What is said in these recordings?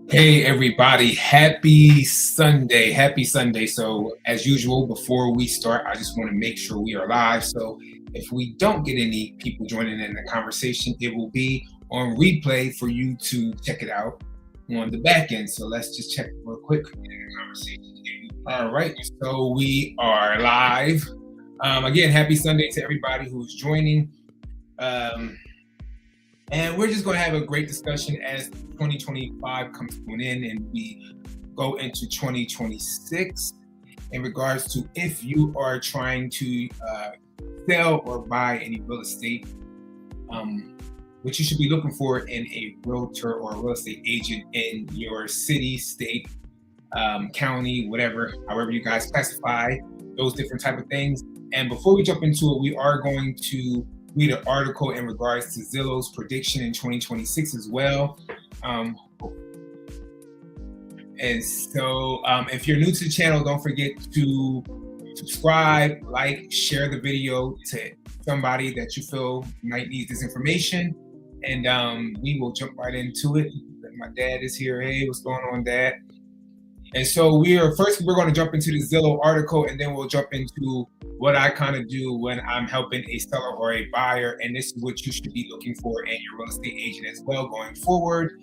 Hey everybody, happy Sunday. Happy Sunday. So, as usual, before we start, I just want to make sure we are live. So, if we don't get any people joining in the conversation, it will be on replay for you to check it out on the back end. So, let's just check real quick in the conversation. All right, so we are live. Again, happy Sunday to everybody who's joining. Um, and we're just going to have a great discussion as 2025 comes to an end and we go into 2026 in regards to if you are trying to sell or buy any real estate, what you should be looking for in a realtor or a real estate agent in your city, state, county, whatever, however you guys classify those different type of things. And before we jump into it, we are going to read an article in regards to Zillow's prediction in 2026 as well. And so if you're new to the channel, don't forget to subscribe, like, share the video to somebody that you feel might need this information. And we will jump right into it. My dad is here. Hey, what's going on, Dad? And so we're going to jump into the Zillow article, and then we'll jump into what I kind of do when I'm helping a seller or a buyer. And this is what you should be looking for in your real estate agent as well going forward.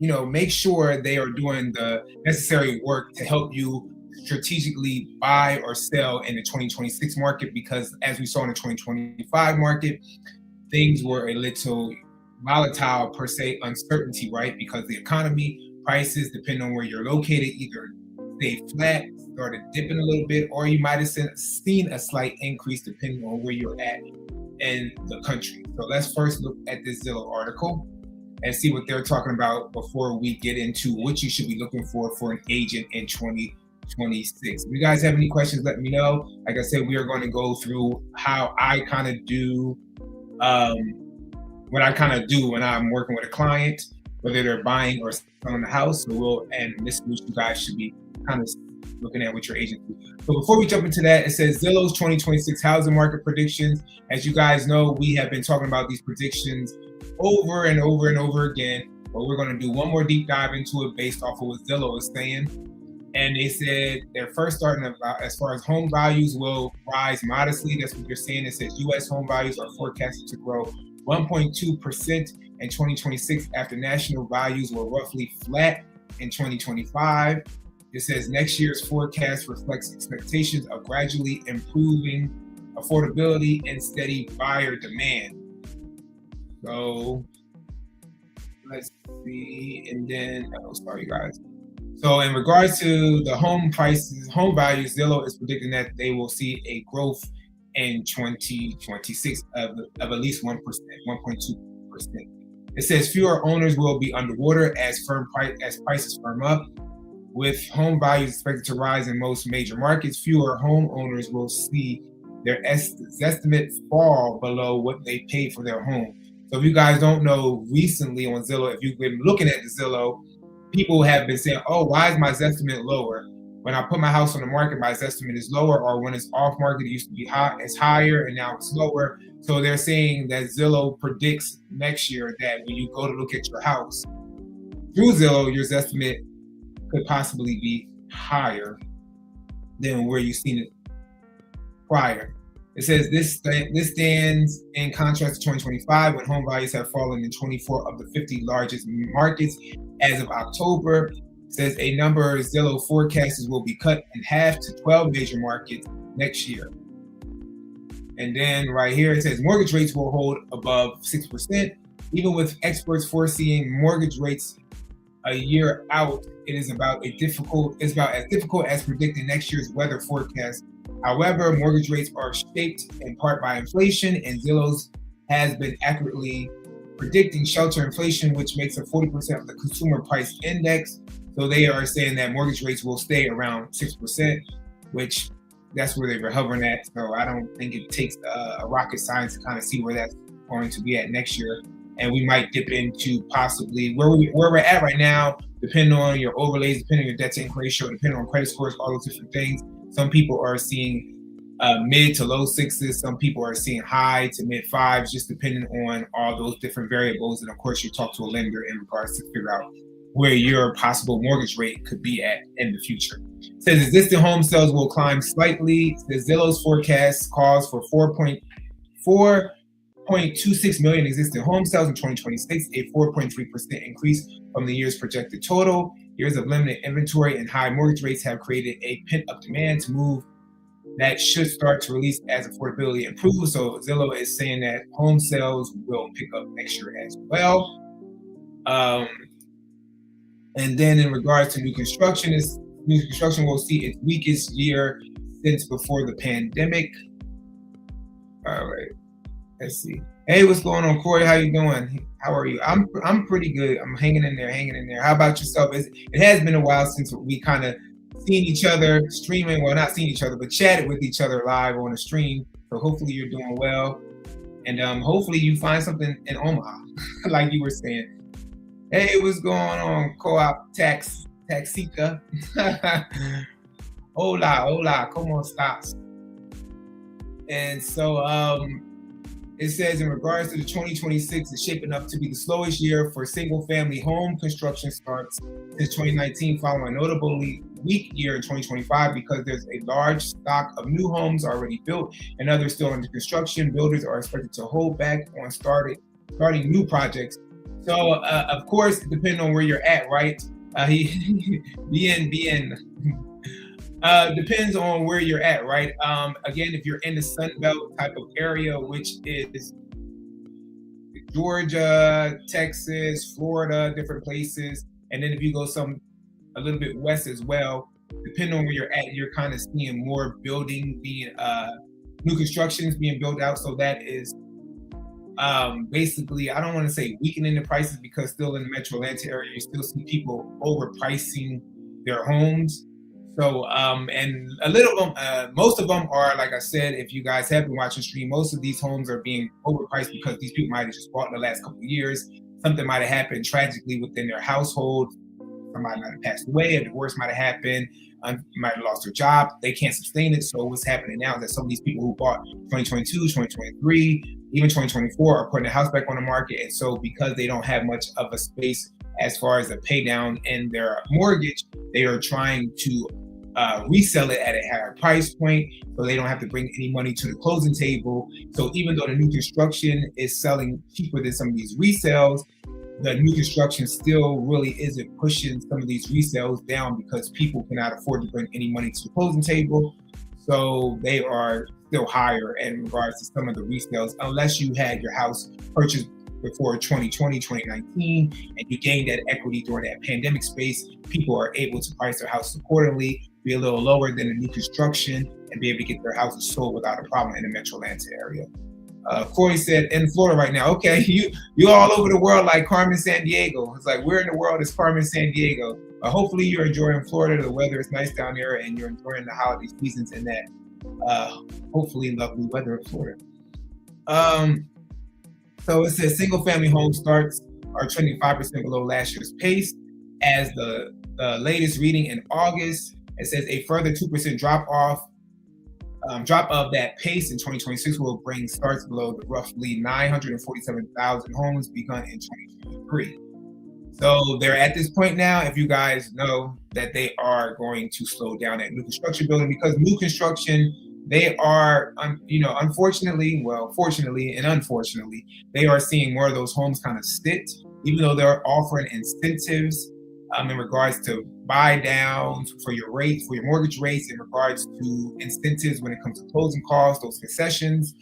Make sure they are doing the necessary work to help you strategically buy or sell in the 2026 market, because as we saw in the 2025 market, things were a little volatile per se, uncertainty, right? Because the economy, prices, depending on where you're located, either stay flat, started dipping a little bit, or you might have seen a slight increase depending on where you're at in the country. So let's first look at this Zillow article and see what they're talking about before we get into what you should be looking for an agent in 2026. If you guys have any questions, let me know. Like I said, we are going to go through how I kind of do what I kind of do when I'm working with a client, whether they're buying or selling the house. And this is what you guys should be kind of looking at with your agent. So before we jump into that, it says Zillow's 2026 housing market predictions. As you guys know, we have been talking about these predictions over and over and over again, but we're going to do one more deep dive into it based off of what Zillow is saying. And they said they're first starting about as far as home values will rise modestly. That's what they're saying. It says U.S. home values are forecasted to grow 1.2% in 2026 after national values were roughly flat in 2025. It says next year's forecast reflects expectations of gradually improving affordability and steady buyer demand. So let's see, and then, sorry guys. So in regards to the home values, Zillow is predicting that they will see a growth in 2026 of at least 1%, 1.2%. It says fewer owners will be underwater as prices firm up. With home values expected to rise in most major markets, fewer homeowners will see their estimate fall below what they paid for their home. So if you guys don't know, recently on Zillow, if you've been looking at the Zillow, people have been saying, oh, why is my estimate lower? When I put my house on the market, my estimate is lower, or when it's off market, it used to be high, it's higher, and now it's lower. So they're saying that Zillow predicts next year that when you go to look at your house through Zillow, your estimate could possibly be higher than where you've seen it prior. It says this stands in contrast to 2025, when home values have fallen in 24 of the 50 largest markets as of October. It says a number of Zillow forecasters will be cut in half to 12 major markets next year. And then right here it says mortgage rates will hold above 6%. Even with experts foreseeing mortgage rates a year out, it is about as difficult as predicting next year's weather forecast. However, mortgage rates are shaped in part by inflation, and Zillow's has been accurately predicting shelter inflation, which makes up 40% of the consumer price index. So they are saying that mortgage rates will stay around 6%, which that's where they were hovering at. So I don't think it takes a rocket science to kind of see where that's going to be at next year. And we might dip into possibly where we're at right now, depending on your overlays, depending on your debt to income ratio, depending on credit scores, all those different things. Some people are seeing mid to low sixes. Some people are seeing high to mid fives, just depending on all those different variables. And of course, you talk to a lender in regards to figure out where your possible mortgage rate could be at in the future. It says existing home sales will climb slightly. The Zillow's forecast calls for 4.26 million existing home sales in 2026, a 4.3% increase from the year's projected total. Years of limited inventory and high mortgage rates have created a pent-up demand to move that should start to release as affordability improves. So Zillow is saying that home sales will pick up next year as well. And then in regards to new construction will see its weakest year since before the pandemic. All right, let's see. Hey, what's going on, Corey? How you doing? How are you? I'm pretty good. I'm hanging in there. How about yourself? It has been a while since we kind of seen each other streaming. Well, not seen each other, but chatted with each other live on a stream. So hopefully you're doing well, and hopefully you find something in Omaha, like you were saying. Hey, what's going on, Co-op Taxica? Hola, como estás? And so it says in regards to the 2026, it's shaping up to be the slowest year for single-family home construction starts since 2019, following a notably weak year in 2025 because there's a large stock of new homes already built and others still under construction. Builders are expected to hold back on starting new projects. So, of course, depending on where you're at, right? Depends on where you're at, right? Again, if you're in the Sun Belt type of area, which is Georgia, Texas, Florida, different places, and then if you go a little bit west as well, depending on where you're at, you're kind of seeing more building being new constructions being built out. So that is basically, I don't want to say weakening the prices, because still in the Metro Atlanta area, you still see people overpricing their homes. So, and a little of them, most of them are, like I said, if you guys have been watching stream, most of these homes are being overpriced because these people might have just bought in the last couple of years. Something might have happened tragically within their household. Somebody might have passed away, a divorce might have happened, might have lost their job. They can't sustain it. So what's happening now is that some of these people who bought 2022, 2023, even 2024 are putting the house back on the market. And so because they don't have much of a space as far as a pay down in their mortgage, they are trying to resell it at a higher price point so they don't have to bring any money to the closing table. So even though the new construction is selling cheaper than some of these resales, the new construction still really isn't pushing some of these resales down because people cannot afford to bring any money to the closing table. So they are still higher in regards to some of the resales, unless you had your house purchased before 2020, 2019, and you gained that equity during that pandemic space. People are able to price their house accordingly, be a little lower than the new construction, and be able to get their houses sold without a problem in the Metro Atlanta area. Corey said, in Florida right now. Okay, you all over the world like Carmen Sandiego. It's like, where in the world is Carmen Sandiego? Hopefully you're enjoying Florida. The weather is nice down there, and you're enjoying the holiday seasons in that hopefully lovely weather in Florida. So it says single family home starts are trending 5% below last year's pace. As the latest reading in August, it says a further 2% drop of that pace in 2026 will bring starts below the roughly 947,000 homes begun in 2023. So they're at this point now, if you guys know, that they are going to slow down that new construction building, because new construction, they are, fortunately and unfortunately, they are seeing more of those homes kind of sit, even though they're offering incentives in regards to buy downs for your rates, for your mortgage rates, in regards to incentives when it comes to closing costs, those concessions,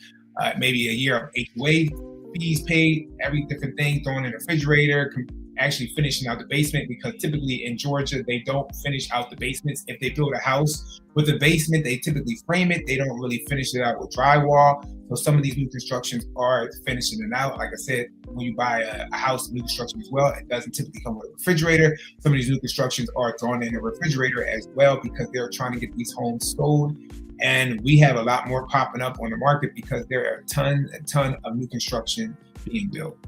maybe a year of HOA fees paid, every different thing, throwing in a refrigerator, actually finishing out the basement, because typically in Georgia, they don't finish out the basements. If they build a house with a basement, they typically frame it. They don't really finish it out with drywall. So some of these new constructions are finishing it out. Like I said, when you buy a house, new construction as well, it doesn't typically come with a refrigerator. Some of these new constructions are throwing in a refrigerator as well, because they're trying to get these homes sold. And we have a lot more popping up on the market because there are a ton of new construction being built.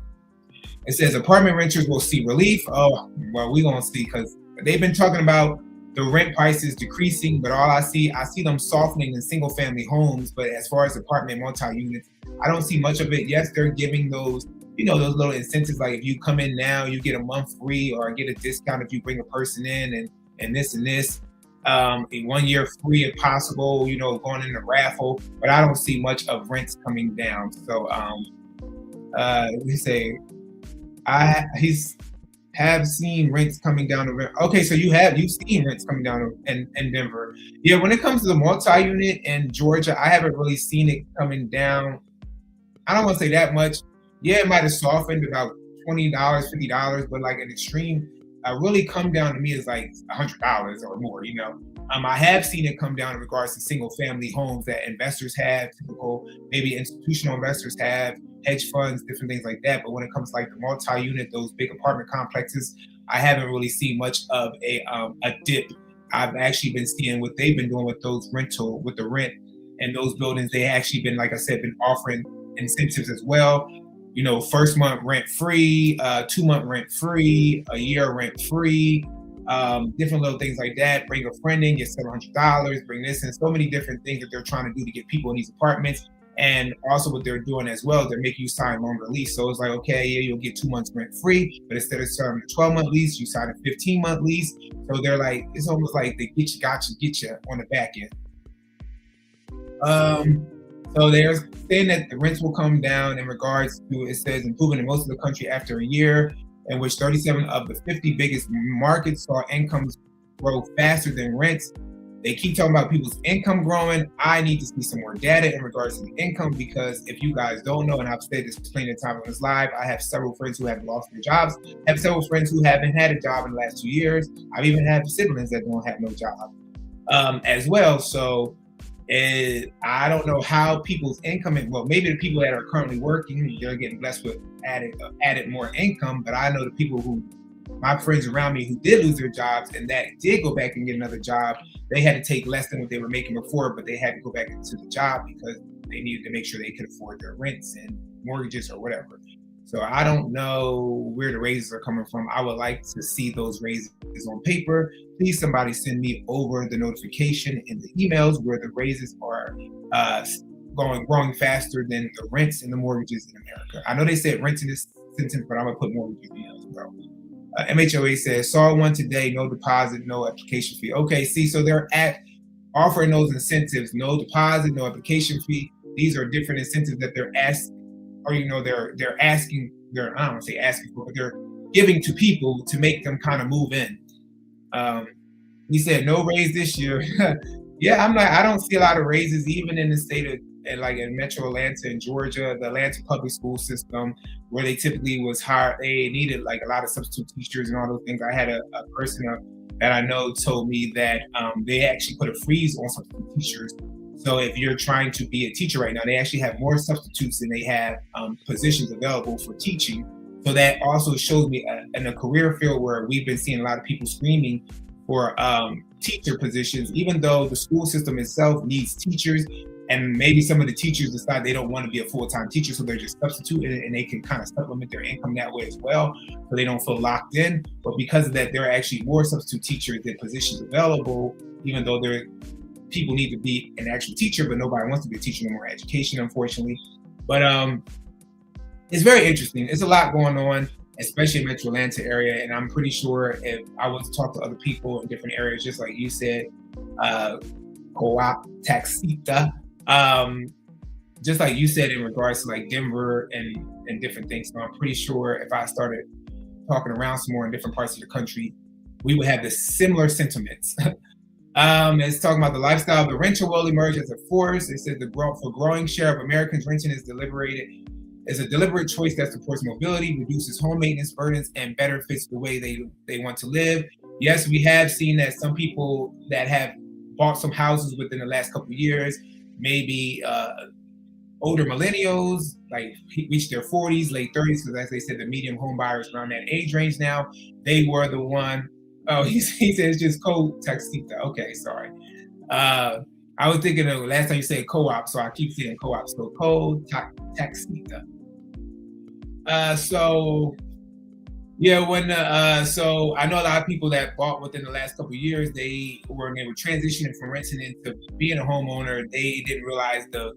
It says apartment renters will see relief. Oh, well, we're going to see, because they've been talking about the rent price is decreasing, but I see them softening in single family homes. But as far as apartment multi-units, I don't see much of it. Yes, they're giving those, those little incentives, like if you come in now, you get a month free or get a discount if you bring a person in, and this and this. In 1 year free if possible, going in the raffle, but I don't see much of rents coming down. So we say he's have seen rents coming down. Okay, so you've seen rents coming down in Denver. Yeah, when it comes to the multi-unit in Georgia, I haven't really seen it coming down. I don't want to say that much. Yeah, it might have softened about $20, $50, but like an extreme really come down to me is like $100 or more. I have seen it come down in regards to single family homes that investors have, typical maybe institutional investors have, hedge funds, different things like that. But when it comes to like the multi-unit, those big apartment complexes, I haven't really seen much of a dip. I've actually been seeing what they've been doing with with the rent and those buildings. They actually been, like I said, been offering incentives as well. First month rent free, 2 month rent free, a year rent free, different little things like that. Bring a friend in, get $700, bring this in. So many different things that they're trying to do to get people in these apartments. And also what they're doing as well, they're making you sign longer lease. So it's like, okay, yeah, you'll get 2 months rent free, but instead of signing a 12-month lease, you sign a 15-month lease. So they're like, it's almost like they get you on the back end. So they're saying that the rents will come down in regards to, it says, improving in most of the country after a year in which 37 of the 50 biggest markets saw incomes grow faster than rents. They keep talking about people's income growing. I need to see some more data in regards to the income, because if you guys don't know, and I've said this plenty of times on this live, I have several friends who have lost their jobs. I have several friends who haven't had a job in the last 2 years. I've even had siblings that don't have no job as well. So I don't know how people's income, well, maybe the people that are currently working, they're getting blessed with added more income. But I know the people my friends around me who did lose their jobs and that did go back and get another job, they had to take less than what they were making before, but they had to go back into the job because they needed to make sure they could afford their rents and mortgages or whatever. So I don't know where the raises are coming from. I would like to see those raises on paper. Please, somebody send me over the notification in the emails where the raises are growing faster than the rents and the mortgages in America. I know they said rents in this sentence, but I'm gonna put mortgages in as well. MHOA says, saw one today, no deposit, no application fee. Okay, see, so they're offering those incentives, no deposit, no application fee. These are different incentives that they're asking, or they're asking, I don't want to say asking for, but they're giving to people to make them kind of move in. He said no raise this year. Yeah, I don't see a lot of raises even in the state of, like in Metro Atlanta and Georgia, the Atlanta public school system, where they typically was hired, they needed like a lot of substitute teachers and all those things. I had a person that I know told me that they actually put a freeze on substitute teachers. So if you're trying to be a teacher right now, they actually have more substitutes than they have positions available for teaching. So that also shows me in a career field where we've been seeing a lot of people screaming for teacher positions, even though the school system itself needs teachers. And maybe some of the teachers decide they don't want to be a full-time teacher, so they're just substituting it, and they can kind of supplement their income that way as well, so they don't feel locked in. But because of that, there are actually more substitute teachers than positions available, even though people need to be an actual teacher, but nobody wants to be a teacher no more education, unfortunately. But it's very interesting. There's a lot going on, especially in Metro Atlanta area, and I'm pretty sure if I was to talk to other people in different areas, just like you said, co-op, taxita, just like you said in regards to like Denver and different things. So I'm pretty sure if I started talking around some more in different parts of the country, we would have the similar sentiments. It's talking about the lifestyle of the renter will emerge as a force. It says for growing share of Americans, renting is a deliberate choice that supports mobility, reduces home maintenance burdens, and better fits the way they want to live. Yes, we have seen that some people that have bought some houses within the last couple of years, maybe older millennials, like reached their 40s, late 30s, because as they said, the median home buyers around that age range now, they were the one. Oh, he says just co-taxita. Okay, sorry. I was thinking of last time you said co-op, so I keep saying co-op. So co-taxita. So Yeah, so I know a lot of people that bought within the last couple of years, when they were transitioning from renting into being a homeowner, they didn't realize the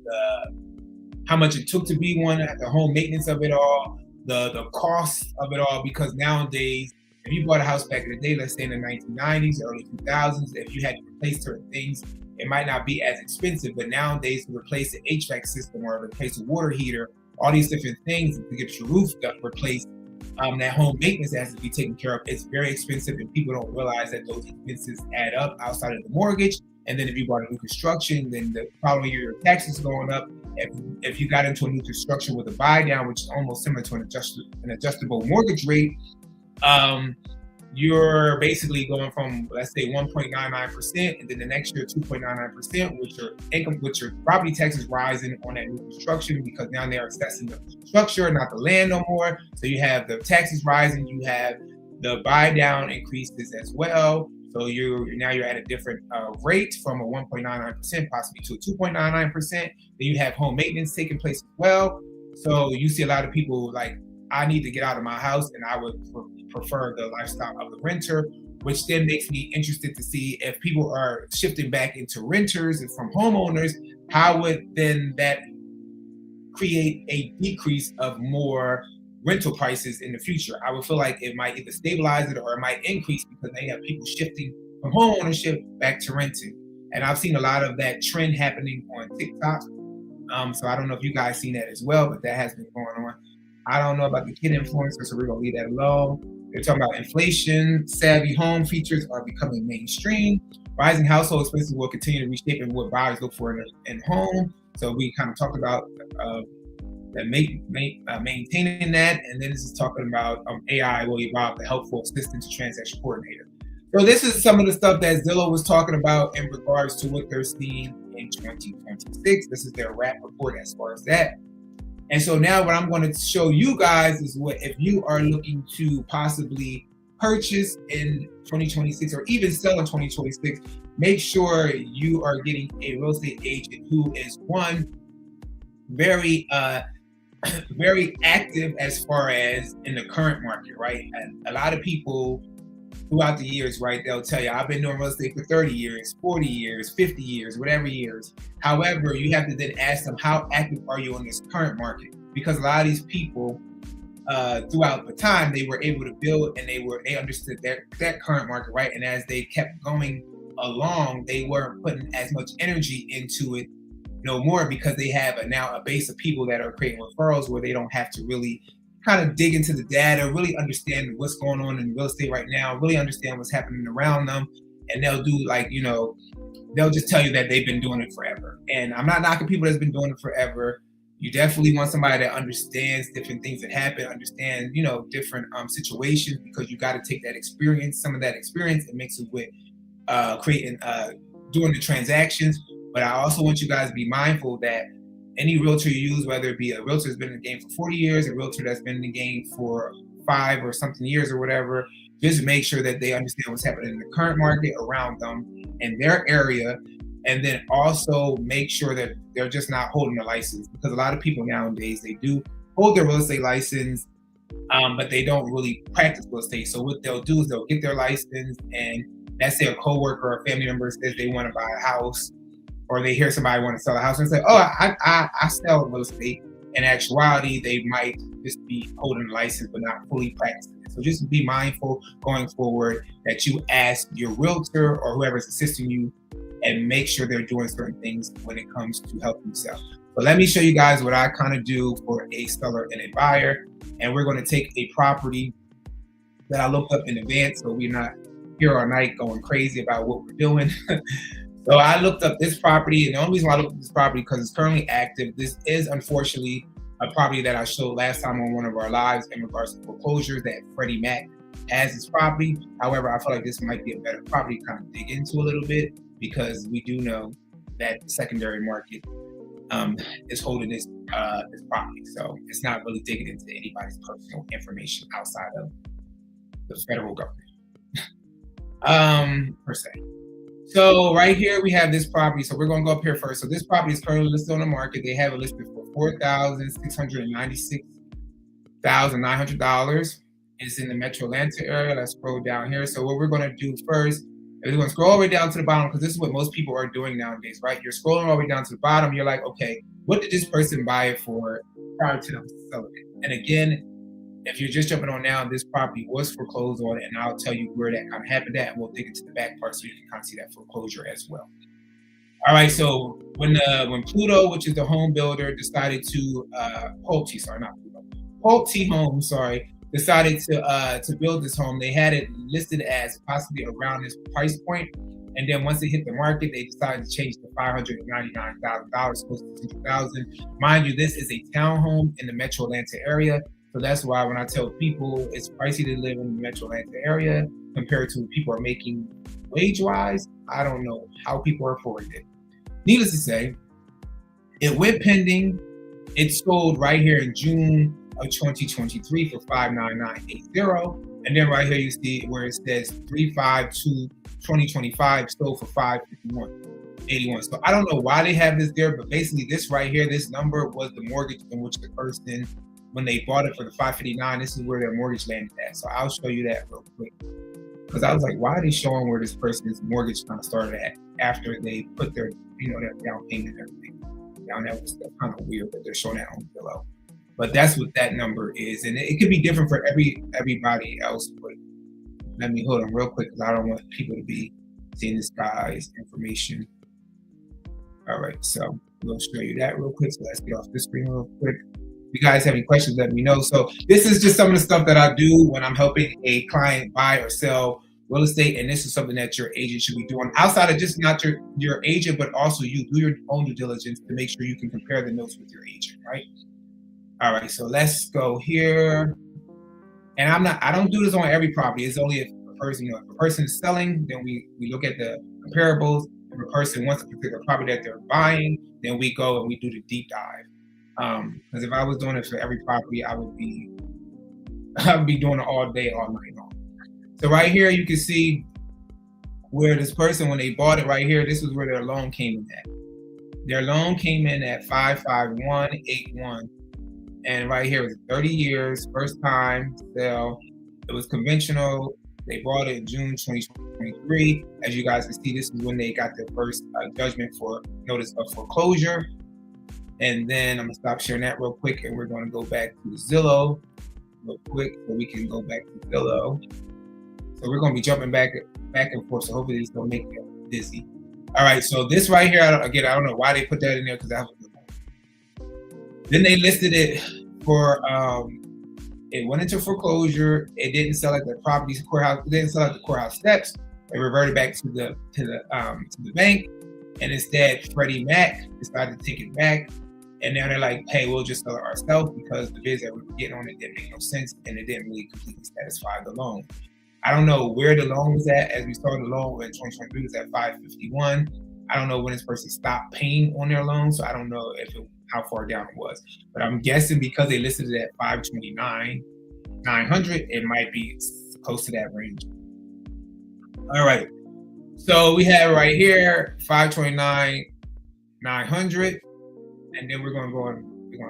how much it took to be one, the home maintenance of it all, the cost of it all. Because nowadays, if you bought a house back in the day, let's say in the 1990s, early 2000s, if you had to replace certain things, it might not be as expensive. But nowadays, to replace the HVAC system or replace a water heater, all these different things to get your roof replaced, that home maintenance has to be taken care of. It's very expensive, and people don't realize that those expenses add up outside of the mortgage. And then if you bought a new construction, then the following year your taxes going up. If you got into a new construction with a buy down, which is almost similar to an adjustable mortgage rate, you're basically going from, let's say, 1.99%, and then the next year 2.99%, with your property taxes rising on that new construction, because now they're assessing the structure, not the land no more. So you have the taxes rising, you have the buy down increases as well. So you're at a different rate, from a 1.99% possibly to a 2.99%. Then you have home maintenance taking place as well. So you see a lot of people like, I need to get out of my house, and I would prefer the lifestyle of the renter, which then makes me interested to see if people are shifting back into renters and from homeowners, how would then that create a decrease of more rental prices in the future? I would feel like it might either stabilize it or it might increase, because they have people shifting from home ownership back to renting. And I've seen a lot of that trend happening on TikTok. So I don't know if you guys seen that as well, but that has been going on. I don't know about the kid influencers, so we're gonna leave that alone. They're talking about inflation, savvy home features are becoming mainstream. Rising household expenses will continue to reshape what buyers look for in home. So we kind of talked about maintaining that, and then this is talking about AI will evolve the helpful assistant to transaction coordinator. So this is some of the stuff that Zillow was talking about in regards to what they're seeing in 2026. This is their wrap report as far as that. And so now what I'm going to show you guys is what, if you are looking to possibly purchase in 2026 or even sell in 2026, make sure you are getting a real estate agent who is, one, very very active as far as in the current market, right? And a lot of people throughout the years, right, they'll tell you, I've been doing real estate for 30 years, 40 years, 50 years, whatever years. However, you have to then ask them, how active are you in this current market? Because a lot of these people throughout the time, they were able to build, and they understood that current market, right? And as they kept going along, they weren't putting as much energy into it no more, because they have now a base of people that are creating referrals where they don't have to really kind of dig into the data, really understand what's going on in real estate right now, really understand what's happening around them. And they'll do they'll just tell you that they've been doing it forever. And I'm not knocking people that's been doing it forever. You definitely want somebody that understands different things that happen, understand, different situations, because you got to take that experience, some of that experience, and mix it with creating, doing the transactions. But I also want you guys to be mindful that any realtor you use, whether it be a realtor that's been in the game for 40 years, a realtor that's been in the game for 5 or something years or whatever, just make sure that they understand what's happening in the current market around them in their area. And then also make sure that they're just not holding a license, because a lot of people nowadays, they do hold their real estate license, but they don't really practice real estate. So what they'll do is they'll get their license, and let's say a coworker or a family member says they want to buy a house, or they hear somebody want to sell a house, and say, oh, I sell real estate. In actuality, they might just be holding a license but not fully practicing it. So just be mindful going forward that you ask your realtor or whoever's assisting you, and make sure they're doing certain things when it comes to helping you sell. But let me show you guys what I kind of do for a seller and a buyer. And we're going to take a property that I looked up in advance, so we're not here all night going crazy about what we're doing. So I looked up this property, and the only reason why I looked up this property because it's currently active. This is unfortunately a property that I showed last time on one of our lives in regards to foreclosures, that Freddie Mac has this property. However, I feel like this might be a better property to kind of dig into a little bit, because we do know that the secondary market is holding this property. So it's not really digging into anybody's personal information outside of the federal government per se. So right here we have this property. So we're going to go up here first. So this property is currently listed on the market. They have it listed for $4,696,900. is in the Metro Atlanta area. Let's scroll down here. So what we're going to do first is we're going to scroll all the way down to the bottom, because this is what most people are doing nowadays, right? You're scrolling all the way down to the bottom. You're like, okay, what did this person buy it for prior to them selling it? And again, if you're just jumping on now, this property was foreclosed on, and I'll tell you where that kind of happened at, and we'll dig into the back part so you can kind of see that foreclosure as well. All right, so when Pluto, which is the home builder, decided to Pulte Home, decided to build this home, they had it listed as possibly around this price point, and then once it hit the market, they decided to change to $599,000, close to $600,000. Mind you, this is a townhome in the Metro Atlanta area, so that's why when I tell people it's pricey to live in the Metro Atlanta area compared to what people are making wage-wise, I don't know how people are affording it. Needless to say, it went pending. It sold right here in June of 2023 for $59980, and then right here you see where it says 3/5/2025 sold for $551.81. So I don't know why they have this there, but basically this right here, this number was the mortgage in which the person, when they bought it for the $559, this is where their mortgage landed at. So I'll show you that real quick, because I was like, why are they showing where this person's mortgage kind of started at after they put their, their down payment and everything down there? Was kind of weird that they're showing that on below. But that's what that number is, and it could be different for everybody else. But let me hold on real quick, because I don't want people to be seeing this guy's information. All right, so we'll show you that real quick. So let's get off this screen real quick. If you guys have any questions, let me know. So this is just some of the stuff that I do when I'm helping a client buy or sell real estate, and this is something that your agent should be doing outside of just not your agent, but also you do your own due diligence to make sure you can compare the notes with your agent, right? All right, so let's go here. And I don't do this on every property. It's only if a person, if a person is selling, then we look at the comparables. If a person wants a particular property that they're buying, then we go and we do the deep dive. Because if I was doing it for every property, I would be doing it all day, all night long. So right here, you can see where this person, when they bought it right here, this is where their loan came in at. Their loan came in at $55181. And right here was 30 years, first time sale. It was conventional. They bought it in June 2023. As you guys can see, this is when they got their first judgment for notice of foreclosure. And then I'm gonna stop sharing that real quick, and we're gonna go back to Zillow real quick so we can go back to Zillow. So we're gonna be jumping back and forth. So hopefully this don't make me dizzy. All right, so this right here, I don't know why they put that in there, because that was. Then they listed it for, it went into foreclosure. It didn't sell at the property courthouse. It didn't sell at the courthouse steps. It reverted back to the bank, and instead Freddie Mac decided to take it back. And now they're like, hey, we'll just sell it ourselves, because the bids that we were getting on it didn't make no sense, and it didn't really completely satisfy the loan. I don't know where the loan was at. As we saw, the loan in 2023 was at $551. I don't know when this person stopped paying on their loan, so I don't know how far down it was. But I'm guessing because they listed it at $529,900, it might be close to that range. All right, so we have right here $529,900, and then we're gonna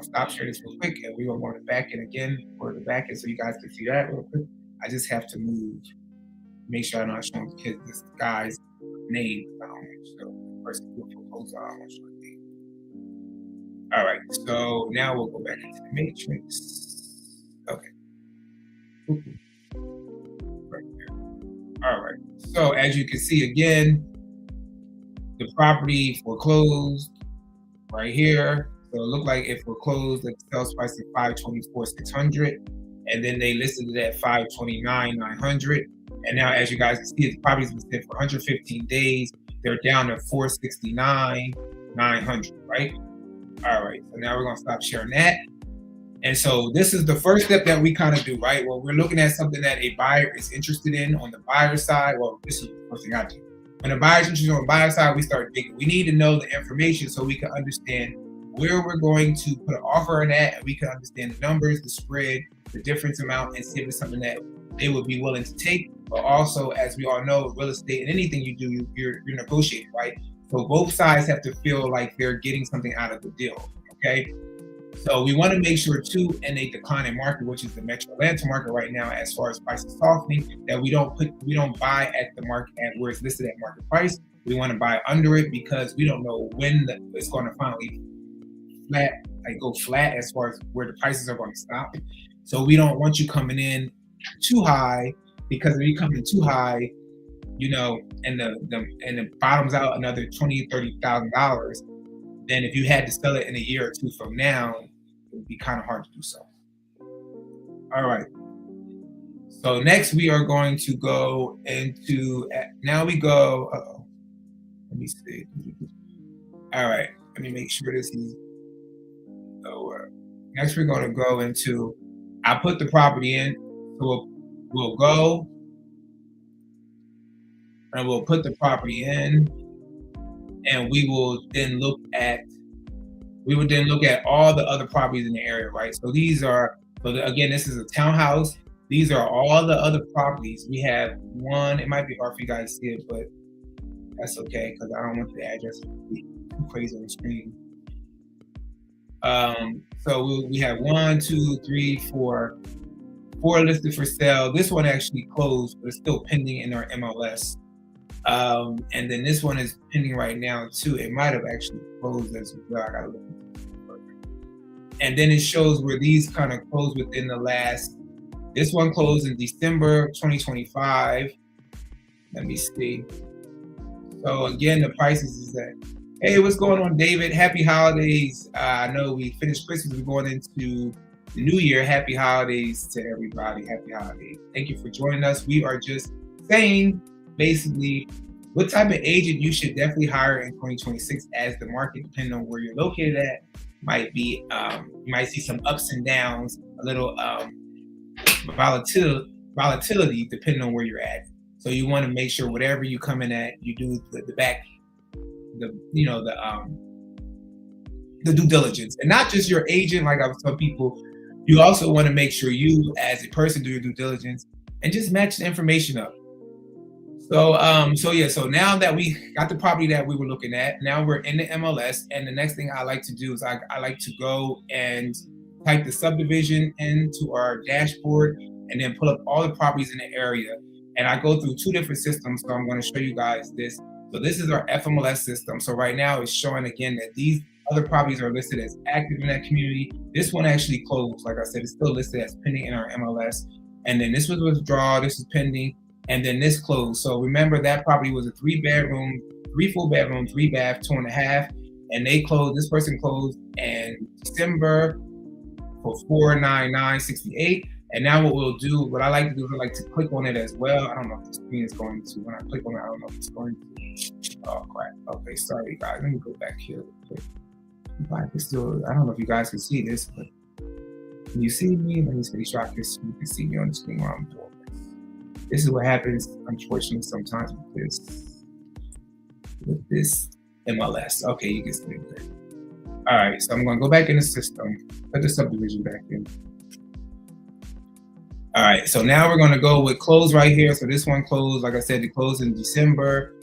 stop sharing this real quick, and we're gonna go on the back end again for the back end so you guys can see that real quick. I just have to make sure I'm not showing this guy's name. I don't want to show the person who proposed. I don't want to show the name. All right, so now we'll go back into the matrix. Okay. Right there. All right, so as you can see again, the property foreclosed right here. So it looked like it foreclosed at the sales price of $524,600, and then they listed it at $529,900. And now, as you guys can see, the property's been set for 115 days. They're down to $469,900, right? All right, so now we're gonna stop sharing that. And so this is the first step that we kind of do, right? Well, we're looking at something that a buyer is interested in on the buyer side. Well, this is the first thing I do. When a buyer's interested on the buyer side, we start digging. We need to know the information so we can understand where we're going to put an offer in at, and we can understand the numbers, the spread, the difference amount, and see if it's something that they would be willing to take. But also, as we all know, real estate and anything you do, you're negotiating, right? So both sides have to feel like they're getting something out of the deal, okay? So we want to make sure too, in a declining market, which is the Metro Atlanta market right now, as far as prices softening, that we don't buy at the market at where it's listed at market price. We want to buy under it because we don't know when it's going to finally go flat as far as where the prices are going to stop. So we don't want you coming in too high, because if you come in too high, and the bottoms out another $20,000-$30,000, then if you had to sell it in a year or two from now, it would be kind of hard to do so. All right. So next we are going to go into, now we go, let me see. All right, let me make sure this is lower. Next we're going to go into, I put the property in, so we'll go and we'll put the property in, and we will then look at all the other properties in the area, right? So again, this is a townhouse. These are all the other properties. We have one, it might be hard for you guys to see it, but that's okay, because I don't want the address to be too crazy on the screen. So we have 1, 2, 3, 4 listed for sale. This one actually closed, but it's still pending in our MLS. And then this one is pending right now too. It might have actually closed as well. I gotta look. And then it shows where these kind of closed within the last. This one closed in December 2025. Let me see. So again, the prices is that. Hey, what's going on, David? Happy holidays. I know we finished Christmas. We're going into the new year. Happy holidays to everybody. Happy holidays. Thank you for joining us. We are just saying, basically, what type of agent you should definitely hire in 2026, as the market, depending on where you're located at, might be, you might see some ups and downs, a little volatility depending on where you're at. So you want to make sure whatever you come in at, you do the due diligence, and not just your agent. Like I was telling people, you also want to make sure you as a person do your due diligence and just match the information up. So now that we got the property that we were looking at, now we're in the MLS, and the next thing I like to do is I like to go and type the subdivision into our dashboard and then pull up all the properties in the area. And I go through 2 different systems, so I'm going to show you guys this. So this is our FMLS system. So right now it's showing again that these other properties are listed as active in that community. This one actually closed. Like I said, it's still listed as pending in our MLS. And then this was withdrawal, this is pending, and then this closed. So remember, that property was a 3-bedroom, 3 full bedroom, 3 bath, 2.5, and they closed. This person closed in December for $499.68. And now what I like to do is I like to click on it as well. I don't know if the screen is going to, when I click on it, I don't know if it's going to. Oh crap. Okay, sorry guys. Let me go back here real quick. I don't know if you guys can see this, but can you see me? Let me make sure you can see me on the screen while I'm doing this. This is what happens, unfortunately, sometimes with this MLS. Okay, you can see it there. All right, so I'm going to go back in the system, put the subdivision back in. All right, so now we're going to go with close right here. So this one closed, like I said, it closed in December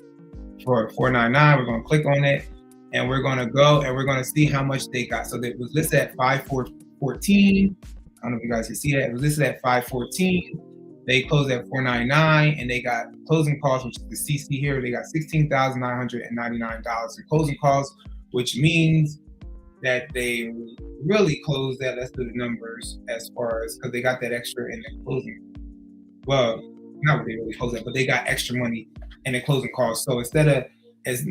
for $499. We're going to click on it, and we're going to go and we're going to see how much they got. So it was listed at $514. I don't know if you guys can see that. It was listed at $514. They closed at $499, and they got closing costs, which is the CC here. They got $16,999 in closing costs, which means that they really closed that. Let's do the numbers as far as, because they got that extra in the closing. Well, not what they really closed that, but they got extra money in the closing costs. So instead of, if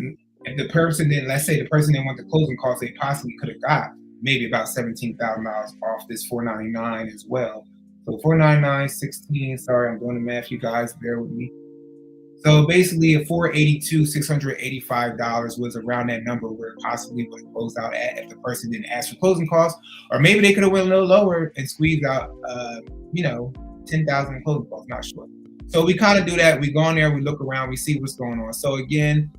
the person didn't, let's say the person didn't want the closing costs, they possibly could have got maybe about $17,000 off this $499 as well. So $499, 16. Sorry, I'm doing the math. You guys bear with me. So basically, a $482, $685 was around that number where it possibly would close out at if the person didn't ask for closing costs, or maybe they could have went a little lower and squeezed out, $10,000 in closing costs. Not sure. So we kind of do that. We go on there, we look around, we see what's going on. So again,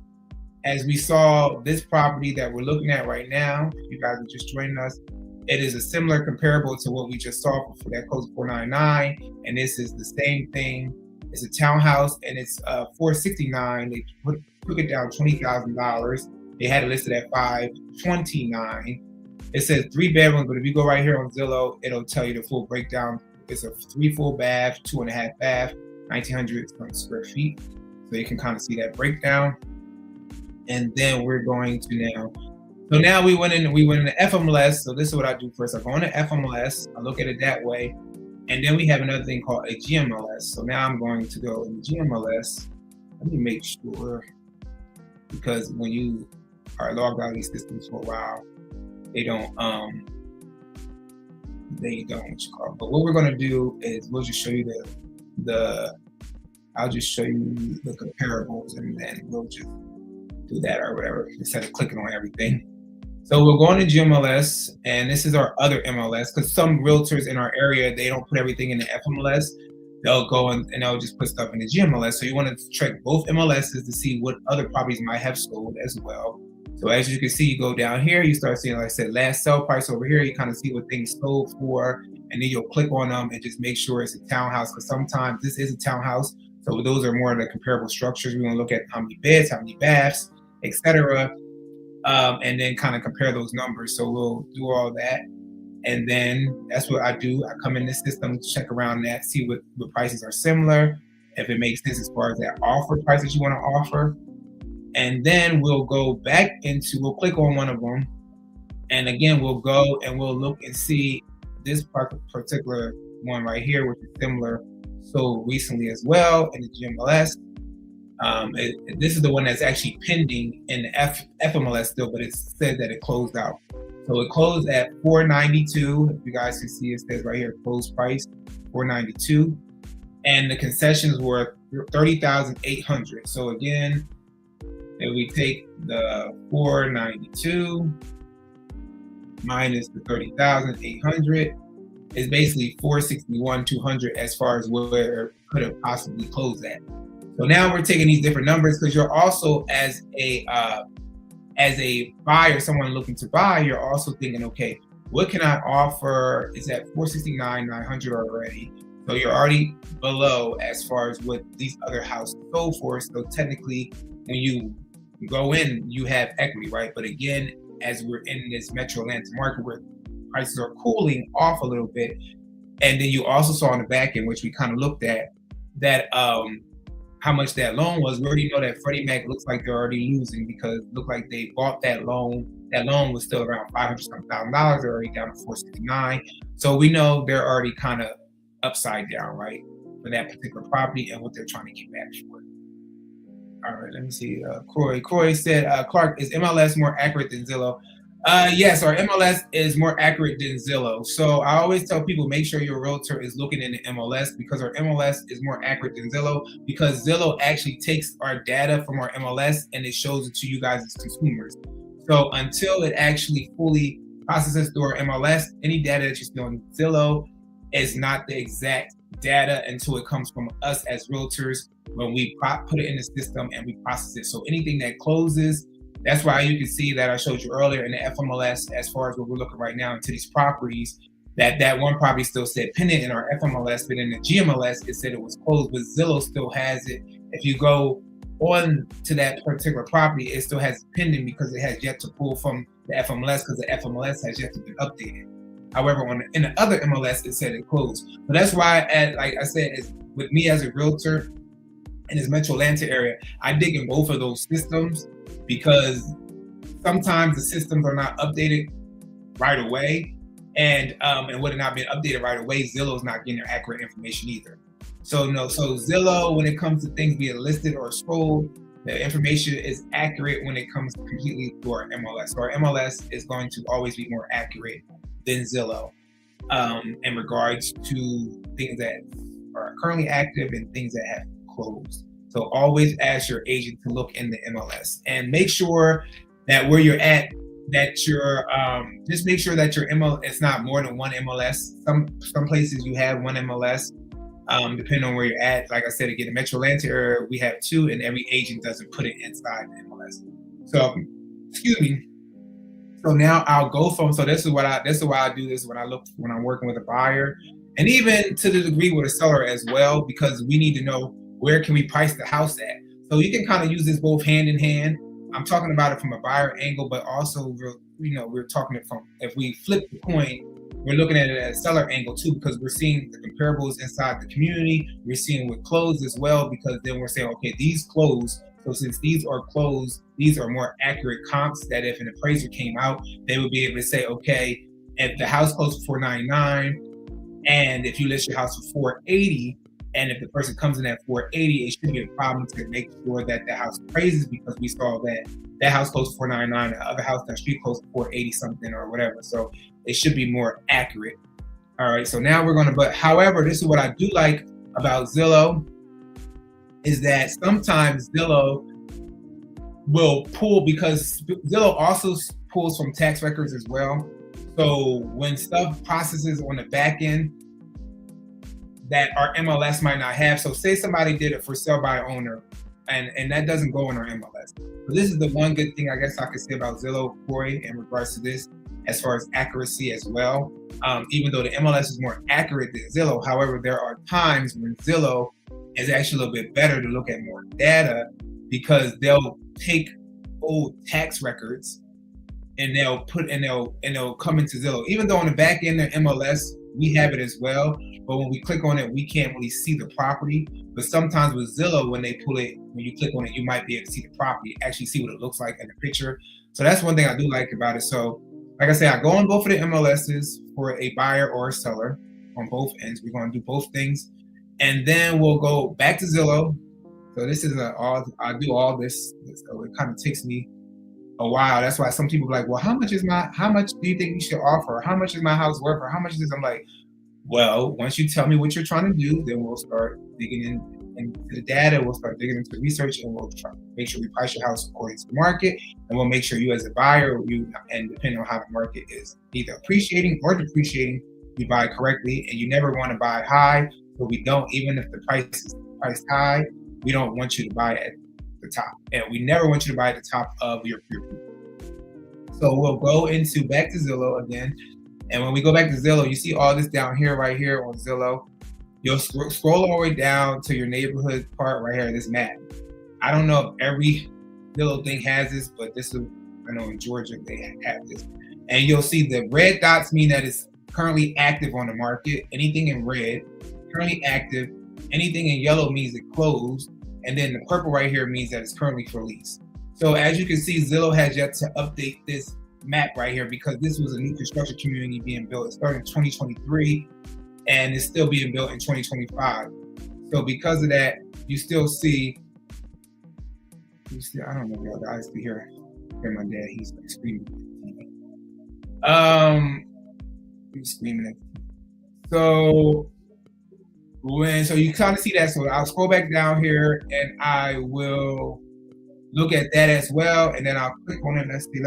as we saw this property that we're looking at right now, if you guys are just joining us, it is a similar comparable to what we just saw for that close $499, and this is the same thing. It's a townhouse, and it's $469. They took it down $20,000. They had it listed at $529, It says 3 bedrooms, but if you go right here on Zillow, it'll tell you the full breakdown. It's a 3 full bath, 2.5 bath, 1,900 square feet. So you can kind of see that breakdown. And then we're going to now. So now we went in the FMLS. So this is what I do first. I go into FMLS. I look at it that way. And then we have another thing called a GMLS. So now I'm going to go in GMLS. Let me make sure, because when you are logged out of these systems for a while, they don't what you call it. But what we're going to do is we'll just show you I'll just show you the comparables, and then we'll just do that or whatever instead of clicking on everything. So we'll go into GMLS, and this is our other MLS, because some realtors in our area, they don't put everything in the FMLS. They'll go and they'll just put stuff in the GMLS. So you want to check both MLSs to see what other properties might have sold as well. So as you can see, you go down here, you start seeing, like I said, last sell price over here. You kind of see what things sold for, and then you'll click on them and just make sure it's a townhouse, because sometimes this is a townhouse. So those are more of the comparable structures. We're going to look at how many beds, how many baths, etc. And then kind of compare those numbers. So we'll do all that. And then that's what I do. I come in this system, check around that, see what prices are similar, if it makes sense as far as that offer price that you want to offer. And then we'll go back we'll click on one of them. And again, we'll go and we'll look and see this particular one right here, which is similar, so recently as well in the GMLS. This is the one that's actually pending in the FMLS still, but it said that it closed out. So it closed at $492. If you guys can see, it says right here, closed price, $492. And the concessions were $30,800. So again, if we take the $492 minus the $30,800, it's basically $461,200 as far as where it could have possibly closed at. So now we're taking these different numbers, because you're also as a buyer, someone looking to buy, you're also thinking, okay, what can I offer? It's at $469,900 already. So you're already below as far as what these other houses sold for. So technically, when you go in, you have equity, right? But again, as we're in this Metro Atlanta market where prices are cooling off a little bit, and then you also saw on the back end, which we kind of looked at, that how much that loan was. We already know that Freddie Mac looks like they're already losing, because it looked like they bought that loan. That loan was still around $500,000. They're already down to $469,000. So we know they're already kind of upside down, right, for that particular property and what they're trying to get back for it. All right, let me see. Croy said, Clark, is MLS more accurate than Zillow? Yes, our MLS is more accurate than Zillow. So I always tell people, make sure your realtor is looking in the MLS, because our MLS is more accurate than Zillow, because Zillow actually takes our data from our MLS and it shows it to you guys as consumers. So until it actually fully processes through our MLS, any data that you see on Zillow is not the exact data until it comes from us as realtors when we put it in the system and we process it. So anything that closes, that's why you can see that I showed you earlier in the FMLS, as far as what we're looking right now into these properties, that one property still said pending in our FMLS, but in the GMLS, it said it was closed, but Zillow still has it. If you go on to that particular property, it still has pending because it has yet to pull from the FMLS, because the FMLS has yet to be updated. However, in the other MLS, it said it closed. So that's why, like I said, with me as a realtor in this Metro Atlanta area, I dig in both of those systems, because sometimes the systems are not updated right away, and with it not being updated right away, Zillow's not getting their accurate information either. So Zillow, when it comes to things being listed or sold, the information is accurate when it comes completely to our MLS. So our MLS is going to always be more accurate than Zillow in regards to things that are currently active and things that have closed. So always ask your agent to look in the MLS, and make sure that where you're at, that you're just make sure that your MLS, it's not more than one MLS. Some places you have one MLS, depending on where you're at. Like I said, again, in Metro Atlanta area, we have two, and every agent doesn't put it inside the MLS. So, excuse me. So now I'll go from, so this is why I do this when I'm working with a buyer, and even to the degree with a seller as well, because we need to know where can we price the house at. So you can kind of use this both hand in hand. I'm talking about it from a buyer angle, but also we're talking it from, if we flip the coin, we're looking at it at a seller angle too, because we're seeing the comparables inside the community. We're seeing with closed as well, because then we're saying, okay, these closed. So since these are closed, these are more accurate comps that if an appraiser came out, they would be able to say, okay, if the house closed for $499, and if you list your house for $480, and if the person comes in at $480, it shouldn't be a problem to make sure that the house appraises, because we saw that that house closed for $499, the other house down the street closed for $480 something or whatever. So it should be more accurate. All right, so now we're gonna, but however, this is what I do like about Zillow, is that sometimes Zillow will pull, because Zillow also pulls from tax records as well. So when stuff processes on the back end that our MLS might not have, so say somebody did it for sale by owner, and that doesn't go in our MLS. So this is the one good thing I guess I could say about Zillow, Corey, in regards to this, as far as accuracy as well. Even though the MLS is more accurate than Zillow, however, there are times when Zillow is actually a little bit better to look at more data, because they'll take old tax records and they'll come into Zillow. Even though on the back end of MLS, we have it as well, but when we click on it, we can't really see the property. But sometimes with Zillow, when they pull it, when you click on it, you might be able to see the property, actually see what it looks like in the picture. So that's one thing I do like about it. So like I said, I go on both of the MLSs for a buyer or a seller on both ends. We're going to do both things. And then we'll go back to Zillow. So this is I do all this. So it kind of takes me a while. That's why some people are like, well, how much do you think you should offer? How much is my house worth? Or how much is this? I'm like, well, once you tell me what you're trying to do, then we'll start digging into the data. We'll start digging into the research, and we'll try to make sure we price your house according to the market. And we'll make sure you as a buyer, and depending on how the market is either appreciating or depreciating, you buy correctly. And you never want to buy high. So we don't, even if the price is priced high, we don't want you to buy at the top. And we never want you to buy at the top of your peer group. So we'll go back to Zillow again. And when we go back to Zillow, you see all this down here, right here on Zillow. You'll scroll all the way down to your neighborhood part right here, this map. I don't know if every Zillow thing has this, but this is, I know in Georgia they have this. And you'll see the red dots mean that it's currently active on the market. Anything in red, currently active. Anything in yellow means it closed. And then the purple right here means that it's currently for lease. So as you can see, Zillow has yet to update this map right here, because this was a new construction community being built. It started in 2023 and it's still being built in 2025. So because of that, you still see, I don't know if y'all guys can hear my dad, he's like screaming at the TV. He's screaming at the TV. So you kind of see that. So I'll scroll back down here and I will look at that as well, and then I'll click on it. Let's click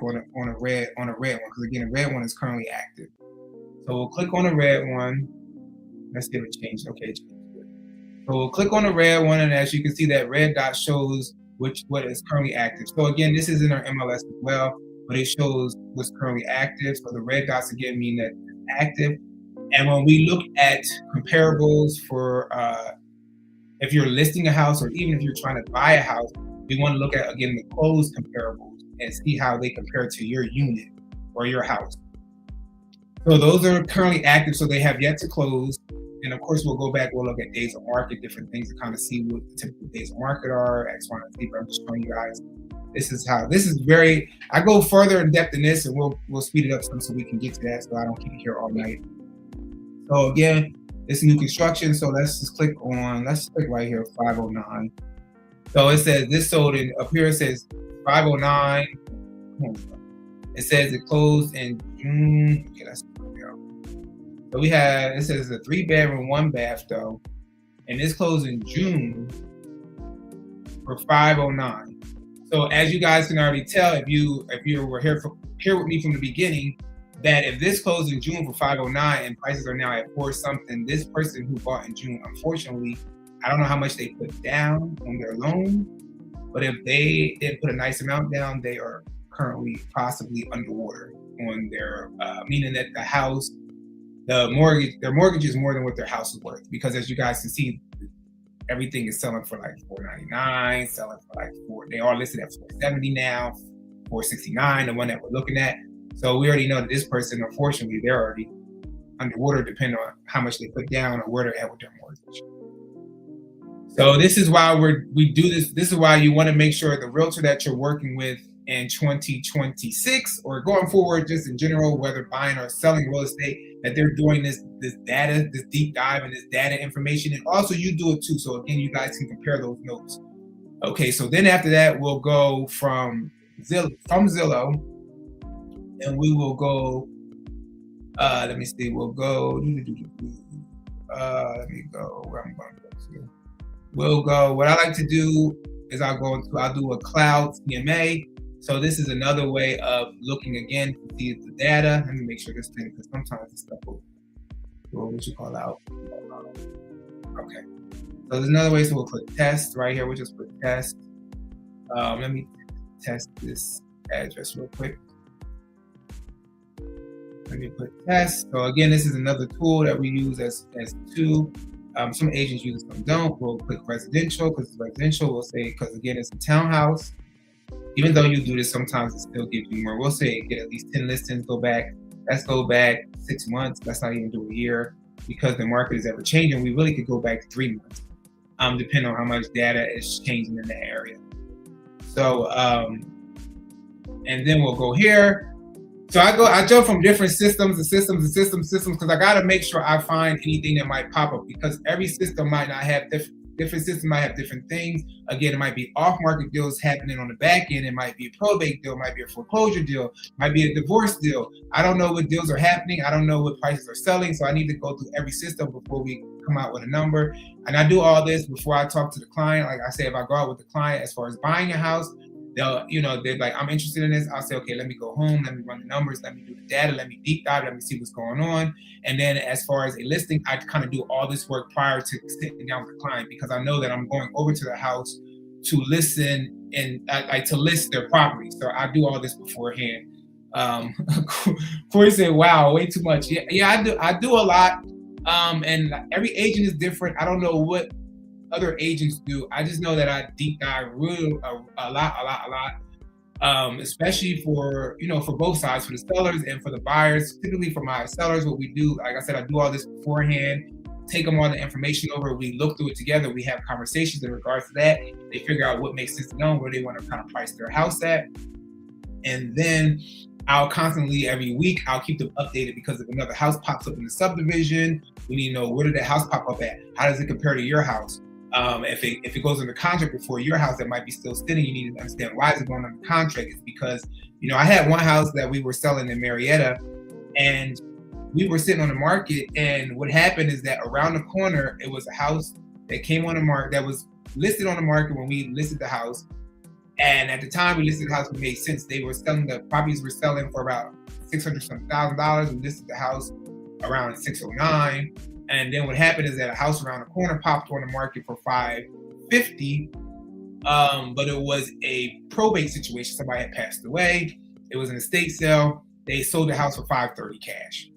on a red one, because again, the red one is currently active. So we'll click on the red one. Let's give it change. Okay, change it. So we'll click on the red one, and as you can see, that red dot shows what is currently active. So again, this is in our MLS as well, but it shows what's currently active. So the red dots again mean that it's active. And when we look at comparables for if you're listing a house, or even if you're trying to buy a house, we want to look at, again, the closed comparables and see how they compare to your unit or your house. So those are currently active, so they have yet to close. And of course, we'll go back, we'll look at days of market, different things to kind of see what the typical days of market are, X, Y, and Z, but I'm just showing you guys. I go further in depth in this, and we'll speed it up some so we can get to that, so I don't keep you here all night. So again, it's new construction. So let's click right here, 509. So it says this sold in, up here it says 509. It says it closed in June. Okay, let's go there. So it says a 3-bedroom, 1-bath though. And this closed in June for 509. So as you guys can already tell, if you were here with me from the beginning, that if this closed in June for 509 and prices are now at 4 something, this person who bought in June, unfortunately, I don't know how much they put down on their loan, but if they didn't put a nice amount down, they are currently possibly underwater on their, meaning that their mortgage is more than what their house is worth. Because as you guys can see, everything is selling for like $499, selling for like they all listed at $470 now, $469, the one that we're looking at. So we already know that this person, unfortunately, they're already underwater, depending on how much they put down or where they're at with their mortgage. So this is why we do this. This is why you want to make sure the realtor that you're working with in 2026 or going forward, just in general, whether buying or selling real estate, that they're doing this data, this deep dive and this data information, and also you do it too. So again, you guys can compare those notes. Okay, so then after that, we'll go from Zillow, and we will go. Let me see. We'll go. Let me go where I'm going to go to. We'll go. What I like to do is I'll do a cloud CMA. So this is another way of looking again to see the data. Let me make sure this thing, because sometimes this stuff will what you call out. Okay. So there's another way. So we'll put test right here. We'll just put test. Let me test this address real quick. Let me put test. So again, this is another tool that we use as two. Some agents use it, some don't. We'll click residential because it's residential. We'll say, because again, it's a townhouse. Even though you do this, sometimes it still gives you more. We'll say get at least 10 listings, go back. Let's go back 6 months. Let's not even do a year, because the market is ever changing. We really could go back 3 months, depending on how much data is changing in the area. So, and then we'll go here. So I jump from different systems to systems, because I got to make sure I find anything that might pop up, because every system might not have different systems might have different things. Again, it might be off-market deals happening on the back end. It might be a probate deal, it might be a foreclosure deal, it might be a divorce deal. I don't know what deals are happening. I don't know what prices are selling. So I need to go through every system before we come out with a number. And I do all this before I talk to the client. Like I say, if I go out with the client as far as buying a house, they're like, I'm interested in this. I'll say, okay, let me go home, let me run the numbers, let me do the data, let me deep dive, let me see what's going on. And then as far as a listing, I kind of do all this work prior to sitting down with the client, because I know that I'm going over to the house to listen and like to list their property. So I do all this beforehand. Corey said, wow, way too much. Yeah, I do a lot. And every agent is different. I don't know what other agents do. I just know that I deep dive really a lot, especially for both sides, for the sellers and for the buyers. Typically for my sellers, what we do, like I said, I do all this beforehand, take them all the information over, we look through it together, we have conversations in regards to that. They figure out what makes sense to them, where they want to kind of price their house at. And then I'll constantly, every week, I'll keep them updated, because if another house pops up in the subdivision, we need to know, where did that house pop up at? How does it compare to your house? If it goes under contract before your house that might be still sitting, you need to understand why is it going under contract. It's because, I had one house that we were selling in Marietta, and we were sitting on the market, and what happened is that around the corner, it was a house that came on the market, that was listed on the market when we listed the house. And at the time we listed the house, it made sense. The properties were selling for about $600,000. We listed the house around 609. And then what happened is that a house around the corner popped on the market for $550, but it was a probate situation. Somebody had passed away. It was an estate sale. They sold the house for $530 cash.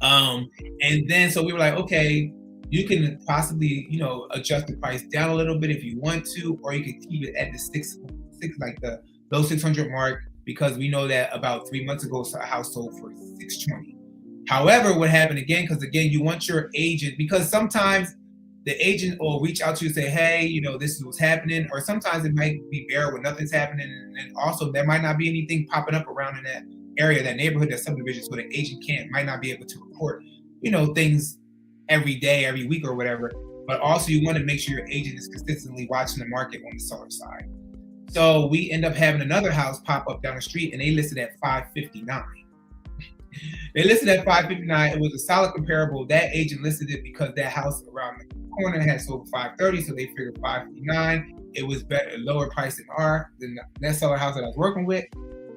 And then so we were like, okay, you can possibly adjust the price down a little bit if you want to, or you can keep it at the six like the low 600 mark, because we know that about 3 months ago, a house sold for $620. However, what happened again, because again, you want your agent, because sometimes the agent will reach out to you and say, hey, this is what's happening. Or sometimes it might be bare when nothing's happening. And also there might not be anything popping up around in that area, that neighborhood, that subdivision. So the agent might not be able to report, things every day, every week or whatever. But also you want to make sure your agent is consistently watching the market on the seller side. So we end up having another house pop up down the street, and they listed at $559. They listed at $559. It was a solid comparable. That agent listed it because that house around the corner had sold for $530, so they figured $559. It was better, lower price than that seller house that I was working with.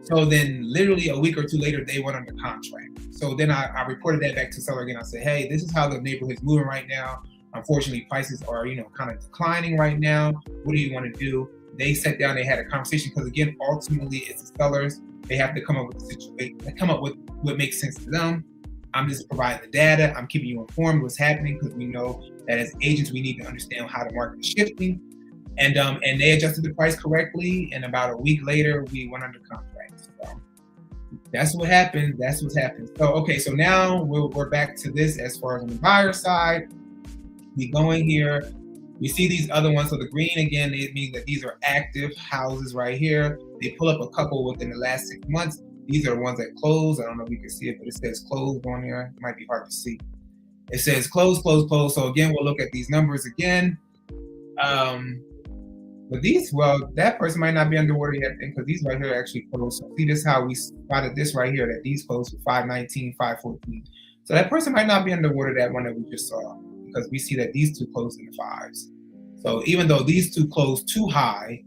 So then literally a week or two later, they went under contract. So then I reported that back to the seller again. I said, hey, this is how the neighborhood's moving right now. Unfortunately, prices are, kind of declining right now. What do you want to do? They sat down, they had a conversation, because again, ultimately it's the sellers. They have to come up with a situation, come up with what makes sense to them. I'm just providing the data. I'm keeping you informed what's happening, because we know that as agents, we need to understand how the market is shifting. And they adjusted the price correctly. And about a week later, we went under contract. So that's what happened. That's what's happened. So, okay, so now we're back to this as far as on the buyer side. We go in here. We see these other ones. So the green, again, it means that these are active houses right here. They pull up a couple within the last 6 months. These are the ones that closed. I don't know if you can see it, but it says closed on here. It might be hard to see. It says close, close, close. So again, we'll look at these numbers again. But these, well, that person might not be underwater yet, because these right here actually closed. So see, this is how we spotted this right here, that these closed for 519, 514. So that person might not be underwater, that one that we just saw, because we see that these two closed in the fives. So even though these two closed too high,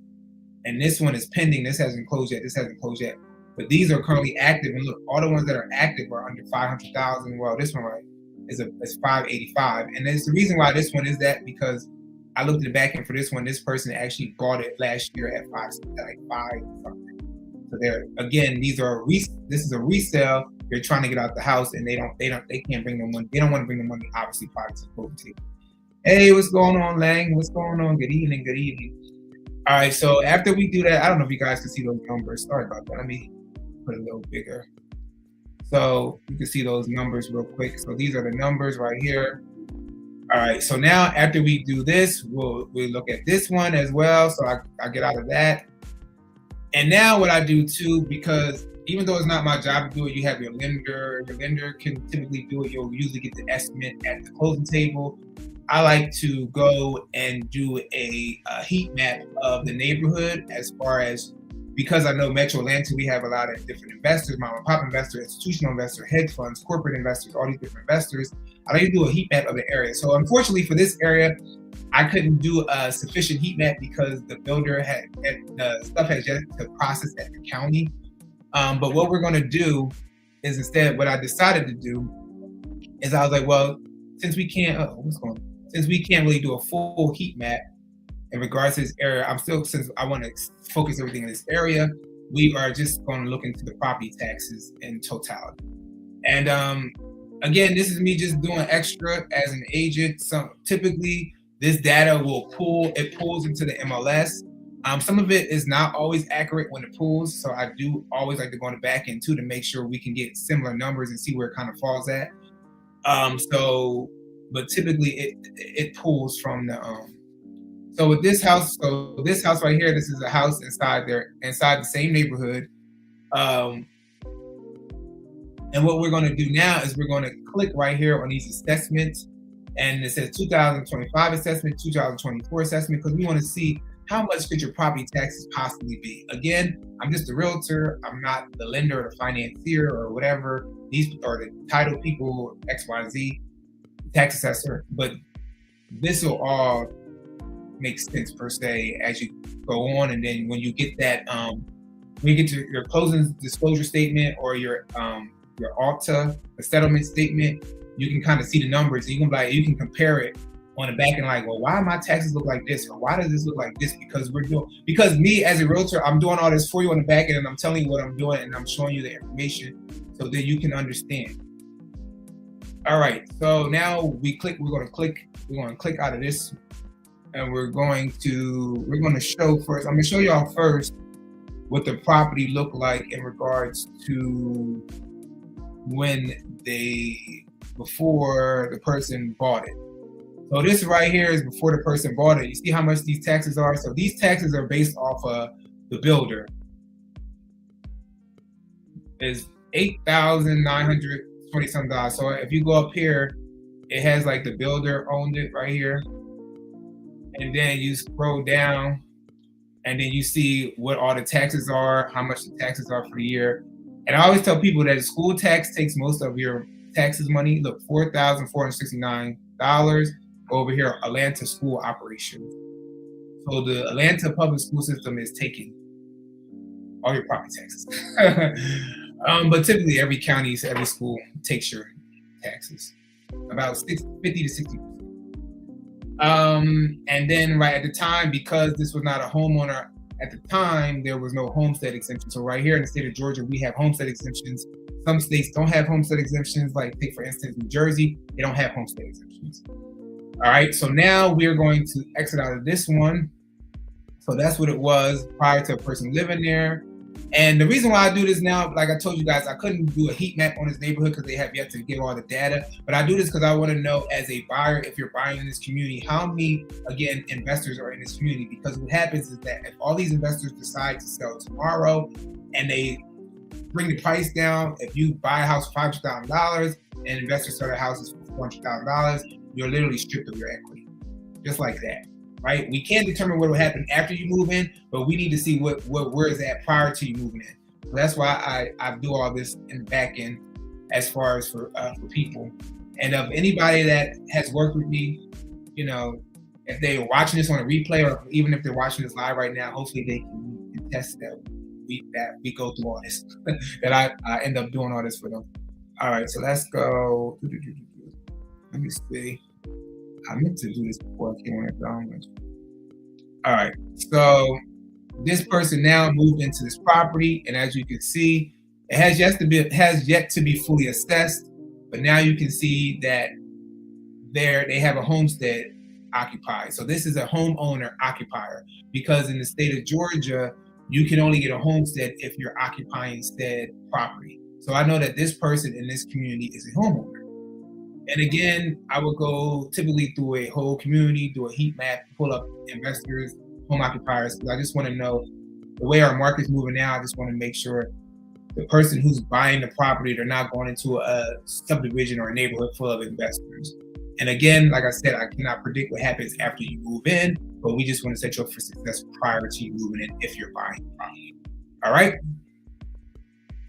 and this one is pending, this hasn't closed yet, this hasn't closed yet, but these are currently active. And look, all the ones that are active are under 500,000. Well, this one right is 585, and there's the reason why this one is that, because I looked at the back end for this one. This person actually bought it last year at five something. So there again, this is a resale. They're trying to get out the house, and they can't bring no money. They don't want to bring the money, obviously, prior to the closing table. Hey, what's going on, Lang? What's going on? Good evening. Good evening. All right, so after we do that, I don't know if you guys can see those numbers. Sorry about that. Let me put it a little bigger, so you can see those numbers real quick. So these are the numbers right here. All right, so now after we do this, we'll look at this one as well. So I get out of that. And now what I do too, because even though it's not my job to do it, you have your lender. Your lender can typically do it. You'll usually get the estimate at the closing table. I like to go and do a heat map of the neighborhood, as far as, because I know Metro Atlanta, we have a lot of different investors, mom and pop investors, institutional investors, hedge funds, corporate investors, all these different investors. I like to do a heat map of the area. So unfortunately for this area, I couldn't do a sufficient heat map because the builder the stuff had just to process at the county. But what we're gonna do is, instead, what I decided to do is, I was like, well, since we can't really do a full heat map in regards to this area, since I want to focus everything in this area, we are just going to look into the property taxes in totality. And again, this is me just doing extra as an agent. So typically, this data pulls into the MLS. Some of it is not always accurate when it pulls, so I do always like to go on the back end too, to make sure we can get similar numbers and see where it kind of falls at. But typically it pulls from the so with this house, right here, this is a house inside the same neighborhood. And what we're going to do now is we're going to click right here on these assessments, and it says 2025 assessment, 2024 assessment, because we want to see how much could your property taxes possibly be. Again, I'm just a realtor. I'm not the lender or the financier or whatever. These are the title people, X, Y, Z, tax assessor. But this will all make sense per se as you go on. And then when you get that, when you get to your closing disclosure statement or your ALTA, the settlement statement, you can kind of see the numbers. And you can compare it on the back end, like, well, why my taxes look like this, or why does this look like this? Because me as a realtor, I'm doing all this for you on the back end, and I'm telling you what I'm doing, and I'm showing you the information so that you can understand. All right, so now we're going to click out of this, and we're going to show first. I'm going to show y'all first what the property looked like in regards to before the person bought it. So this right here is before the person bought it. You see how much these taxes are? So these taxes are based off of the builder. It's $8,920 something. So if you go up here, it has like the builder owned it right here. And then you scroll down, and then you see what all the taxes are, how much the taxes are for the year. And I always tell people that the school tax takes most of your taxes money. Look, $4,469. Over here, Atlanta school operations. So the Atlanta public school system is taking all your property taxes. But typically every county, every school takes your taxes, about 50 to 60%. And then right at the time, because this was not a homeowner at the time, there was no homestead exemption. So right here in the state of Georgia, we have homestead exemptions. Some states don't have homestead exemptions, like take for instance New Jersey, they don't have homestead exemptions. All right, so now we're going to exit out of this one. So that's what it was prior to a person living there. And the reason why I do this now, like I told you guys, I couldn't do a heat map on this neighborhood because they have yet to give all the data. But I do this because I want to know, as a buyer, if you're buying in this community, how many, again, investors are in this community. Because what happens is that if all these investors decide to sell tomorrow and they bring the price down, if you buy a house for $500,000 and investors sell their houses for $400,000, you're literally stripped of your equity, just like that. Right? We can't determine what will happen after you move in, but we need to see where is that prior to you moving in. So that's why I do all this in the back end as far as for people. And of anybody that has worked with me, you know, if they're watching this on a replay or even if they're watching this live right now, hopefully they can attest that we go through all this, that I end up doing all this for them. All right, so let's go. Let me see. I meant to do this before I came on it down. All right, so this person now moved into this property, and as you can see, it has yet to be fully assessed. But now you can see that they have a homestead occupied. So this is a homeowner occupier, because in the state of Georgia, you can only get a homestead if you're occupying said property. So I know that this person in this community is a homeowner. And again, I would go typically through a whole community, do a heat map, pull up investors, home occupiers, because I just want to know the way our market's moving now. I just want to make sure the person who's buying the property, they're not going into a subdivision or a neighborhood full of investors. And again, like I said, I cannot predict what happens after you move in, but we just want to set you up for success prior to you moving in if you're buying the property. All right.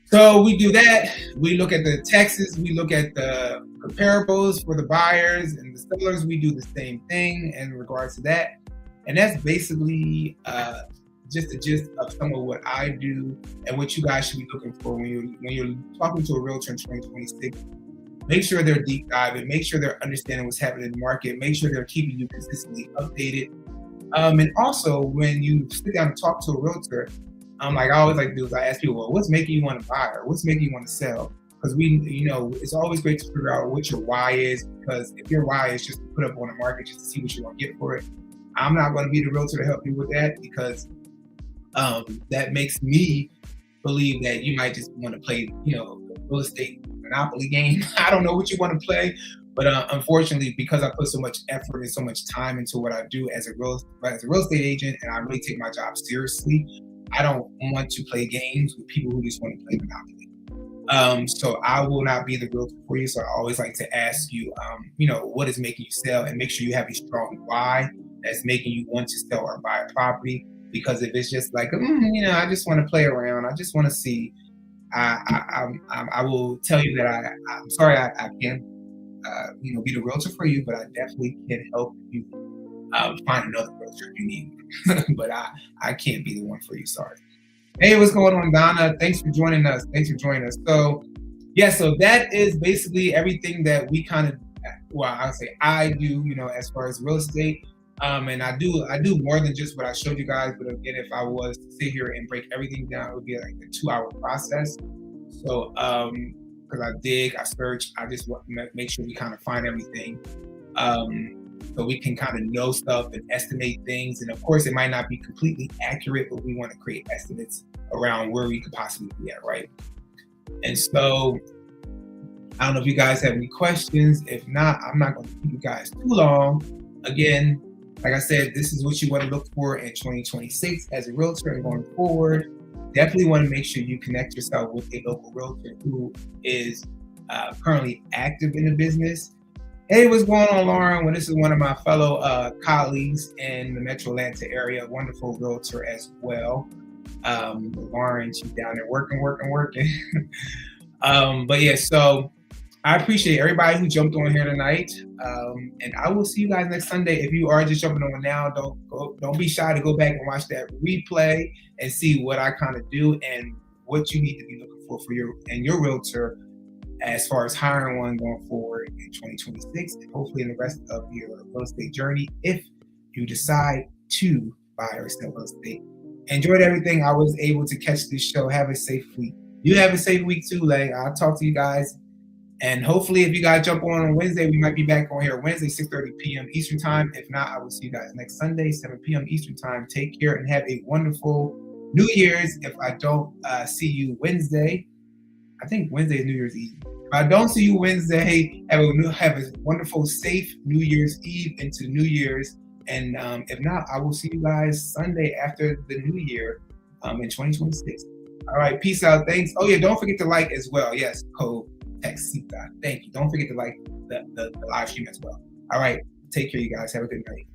So we do that. We look at the taxes. We look at the comparables for the buyers and the sellers. We do the same thing in regards to that. And that's basically just the gist of some of what I do and what you guys should be looking for when you're talking to a realtor in 2026. Make sure they're deep diving. Make sure they're understanding what's happening in the market. Make sure they're keeping you consistently updated. And also, when you sit down and talk to a realtor, like I always like to do is I ask people, well, what's making you want to buy or what's making you want to sell? Because it's always great to figure out what your why is, because if your why is just to put up on the market just to see what you're going to get for it, I'm not going to be the realtor to help you with that, because that makes me believe that you might just want to play, the real estate monopoly game. I don't know what you want to play, but unfortunately, because I put so much effort and so much time into what I do as a real estate agent, and I really take my job seriously, I don't want to play games with people who just want to play monopoly. So I will not be the realtor for you. So I always like to ask you, what is making you sell, and make sure you have a strong why that's making you want to sell or buy a property. Because if it's just like, I just want to play around, I just want to see, I will tell you that I'm sorry I can't, be the realtor for you, but I definitely can help you find another realtor if you need me. But I can't be the one for you. Sorry. Hey, what's going on, Donna? Thanks for joining us. So that is basically everything that we kind of, I'll say I do, as far as real estate. And I do more than just what I showed you guys. But again, if I was to sit here and break everything down, it would be like a 2-hour process. So, because I dig, I search, I just want to make sure we kind of find everything. So we can kind of know stuff and estimate things. And of course, it might not be completely accurate, but we want to create estimates around where we could possibly be at, right? And so I don't know if you guys have any questions. If not, I'm not going to keep you guys too long. Again, like I said, this is what you want to look for in 2026 as a realtor and going forward. Definitely want to make sure you connect yourself with a local realtor who is currently active in the business. Hey, what's going on, Lauren? Well, this is one of my fellow colleagues in the Metro Atlanta area, wonderful realtor as well. Lauren, she's down there working. But yeah, so I appreciate everybody who jumped on here tonight. And I will see you guys next Sunday. If you are just jumping on now, don't be shy to go back and watch that replay and see what I kind of do and what you need to be looking for your realtor as far as hiring one going forward in 2026, and hopefully in the rest of your real estate journey, if you decide to buy or sell real estate. Enjoyed everything I was able to catch this show. Have a safe week. You have a safe week too, Lay. I'll talk to you guys. And hopefully, if you guys jump on Wednesday, we might be back on here Wednesday, 6:30 p.m. Eastern Time. If not, I will see you guys next Sunday, 7 p.m. Eastern Time. Take care and have a wonderful New Year's. If I don't see you Wednesday, I think Wednesday is New Year's Eve. If I don't see you Wednesday, have a wonderful, safe New Year's Eve into New Year's. And if not, I will see you guys Sunday after the New Year in 2026. All right, peace out. Thanks. Oh, yeah, don't forget to like as well. Yes, code text CETA. Thank you. Don't forget to like the live stream as well. All right, take care, you guys. Have a good night.